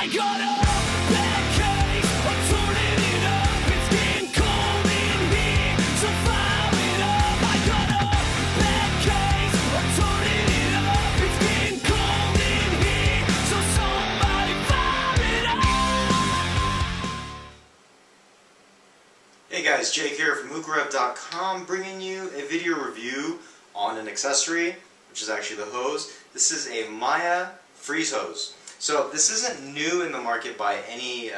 I got a bad case, I'm turning it up. It's getting cold in here, so fire it up. I got a bad case, I'm turning it up. It's getting cold in here, so somebody fire it up. Hey guys, Jake here from Hookah.com, bringing you a video review on an accessory, which is actually the hose. This is a Mya Freeze Hose. So this isn't new in the market by any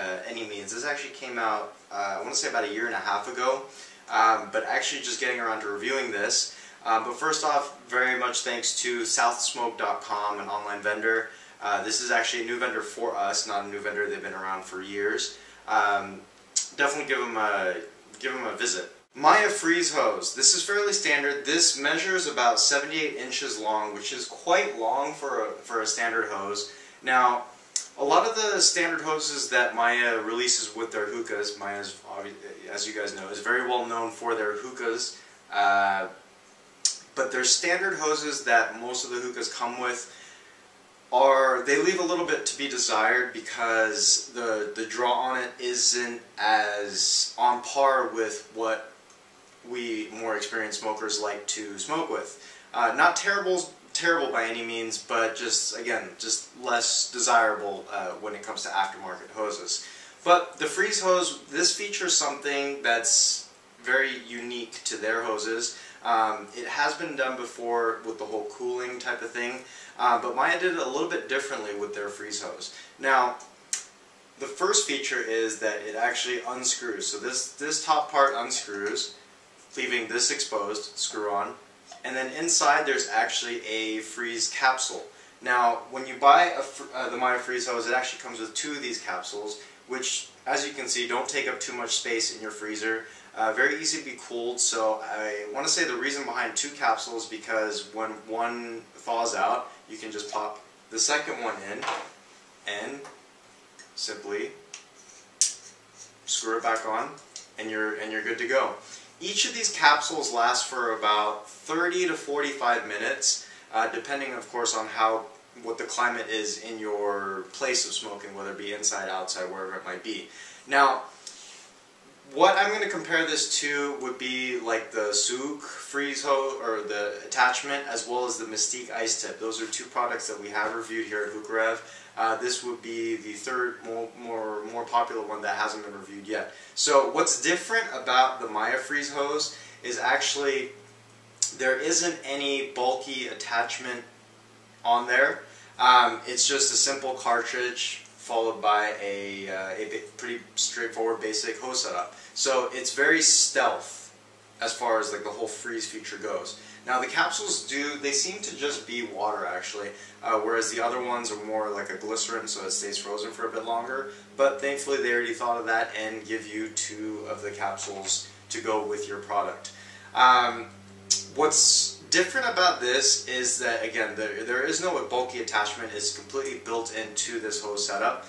means. This actually came out, I want to say about a year and a half ago, but actually just getting around to reviewing this. But first off, very much thanks to SouthSmoke.com, an online vendor. This is actually a new vendor for us, not a new vendor. They've been around for years. Definitely give them a visit. Mya Freeze Hose. This is fairly standard. This measures about 78 inches long, which is quite long for a standard hose. Now, a lot of the standard hoses that Mya releases with their hookahs, Mya's, as you guys know, is very well known for their hookahs, but their standard hoses that most of the hookahs come with they leave a little bit to be desired because the draw on it isn't as on par with what we more experienced smokers like to smoke with. Not terrible by any means, but just, again, just less desirable when it comes to aftermarket hoses. But the Freeze Hose, this features something that's very unique to their hoses. It has been done before with the whole cooling type of thing, but Mya did it a little bit differently with their Freeze Hose. Now, the first feature is that it actually unscrews. So this top part unscrews, leaving this exposed, screw on, and then inside there's actually a freeze capsule. Now, when you buy the Mya Freeze Hose, it actually comes with 2 of these capsules, which, as you can see, don't take up too much space in your freezer. Very easy to be cooled, so I want to say the reason behind 2 capsules because when one thaws out, you can just pop the second one in and simply screw it back on, and you're good to go. Each of these capsules lasts for about 30 to 45 minutes, depending, of course, on what the climate is in your place of smoking, whether it be inside, outside, wherever it might be. Now, what I'm going to compare this to would be like the Souk Freeze Hose, or the attachment, as well as the Mystique Ice Tip. Those are 2 products that we have reviewed here at Hookah. This would be the third more popular one that hasn't been reviewed yet. So what's different about the Mya Freeze Hose is actually there isn't any bulky attachment on there. It's just a simple cartridge followed by a pretty straightforward basic hose setup. So it's very stealth as far as like the whole freeze feature goes. Now the capsules they seem to just be water actually, whereas the other ones are more like a glycerin, so it stays frozen for a bit longer. But thankfully they already thought of that and give you 2 of the capsules to go with your product. What's different about this is that, again, there is no bulky attachment. It's completely built into this hose setup.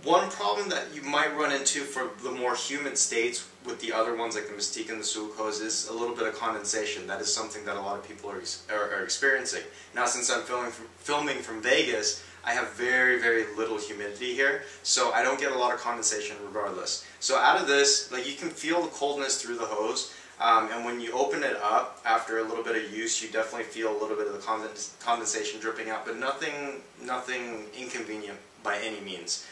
One problem that you might run into for the more humid states with the other ones like the Mystique and the Souk hose is a little bit of condensation. That is something that a lot of people are experiencing. Now, since I'm filming from Vegas, I have very, very little humidity here, so I don't get a lot of condensation regardless. So out of this, like, you can feel the coldness through the hose. And when you open it up after a little bit of use, you definitely feel a little bit of the condensation dripping out, but nothing inconvenient by any means.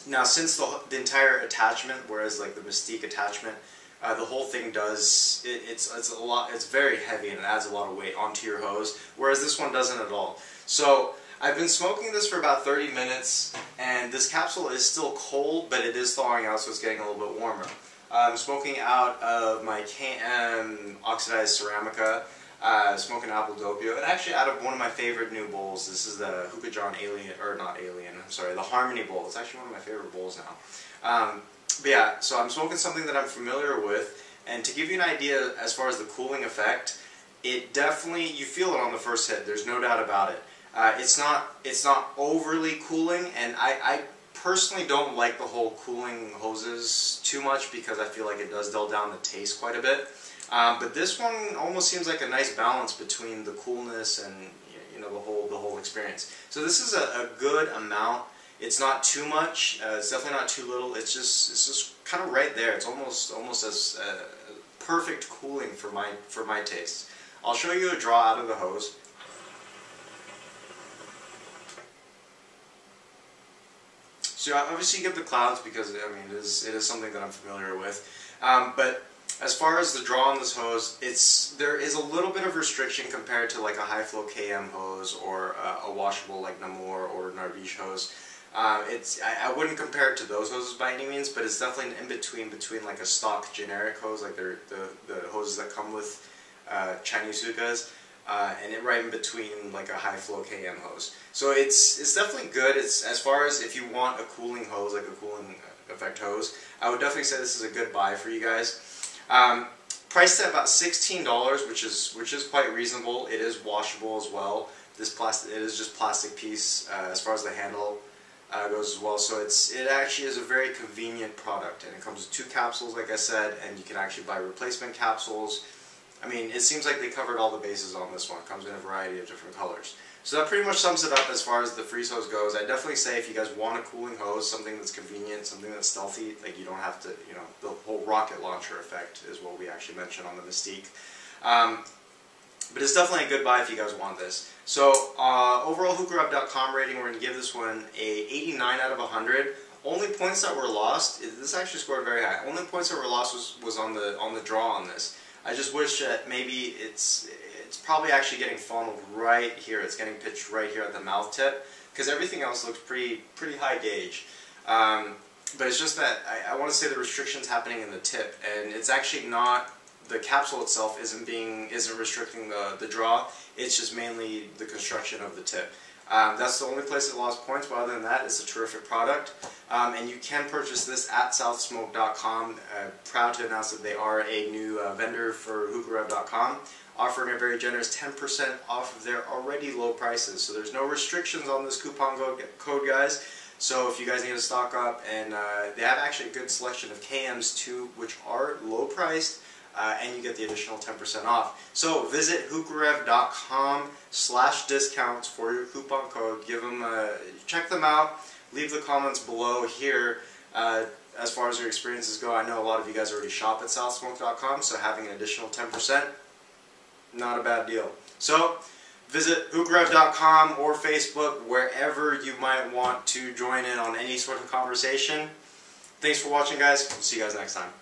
Now, since the entire attachment, whereas like the Mystique attachment, the whole thing it's very heavy and it adds a lot of weight onto your hose, whereas this one doesn't at all. So I've been smoking this for about 30 minutes, and this capsule is still cold, but it is thawing out, so it's getting a little bit warmer. I'm smoking out of my KM oxidized Ceramica, smoking apple doppio, and actually out of one of my favorite new bowls. This is the Hookah John the Harmony bowl. It's actually one of my favorite bowls now. But yeah, so I'm smoking something that I'm familiar with, and to give you an idea as far as the cooling effect, it definitely, you feel it on the first hit, there's no doubt about it. It's not overly cooling, and I personally don't like the whole cooling hoses too much because I feel like it does dull down the taste quite a bit. But this one almost seems like a nice balance between the coolness and the whole experience. So this is a good amount. It's not too much. It's definitely not too little. It's just kind of right there. It's almost as perfect cooling for my taste. I'll show you a draw out of the hose. So obviously you get the clouds because I mean it is something that I'm familiar with. But as far as the draw on this hose, there is a little bit of restriction compared to like a high flow KM hose or a washable like Namor or Narvish hose. I wouldn't compare it to those hoses by any means, but it's definitely an in-between between like a stock generic hose, like the hoses that come with Chinese Hookahs, and right in between like a high flow KM hose. So it's definitely good. It's as far as if you want a cooling hose, like a cooling effect hose, I would definitely say this is a good buy for you guys. Priced at about $16, which is quite reasonable. It is washable as well. It is just plastic piece as far as the handle goes as well. So it actually is a very convenient product, and it comes with 2 capsules, like I said, and you can actually buy replacement capsules. I mean, it seems like they covered all the bases on this one. It comes in a variety of different colors. So that pretty much sums it up as far as the Freeze Hose goes. I definitely say if you guys want a cooling hose, something that's convenient, something that's stealthy, like you don't have to, you know, the whole rocket launcher effect is what we actually mentioned on the Mystique. But it's definitely a good buy if you guys want this. So overall HookahRub.com rating, we're going to give this one a 89 out of 100. Only points that were lost, this actually scored very high. Only points that were lost was on the draw on this. I just wish that maybe it's probably actually getting funneled right here. It's getting pitched right here at the mouth tip, because everything else looks pretty high gauge. But it's just that I want to say the restriction's happening in the tip, and it's actually not. The capsule itself isn't restricting the draw. It's just mainly the construction of the tip. That's the only place it lost points, but other than that, it's a terrific product. And you can purchase this at southsmoke.com. Proud to announce that they are a new vendor for HookahRub.com, offering a very generous 10% off of their already low prices. So there's no restrictions on this coupon code, guys. So if you guys need to stock up, and they have actually a good selection of KMs too, which are low priced. And you get the additional 10% off. So visit HookahRub.com/discounts for your coupon code. Check them out. Leave the comments below here as far as your experiences go. I know a lot of you guys already shop at southsmoke.com, so having an additional 10%, not a bad deal. So visit HookahRub.com or Facebook, wherever you might want to join in on any sort of conversation. Thanks for watching, guys. We'll see you guys next time.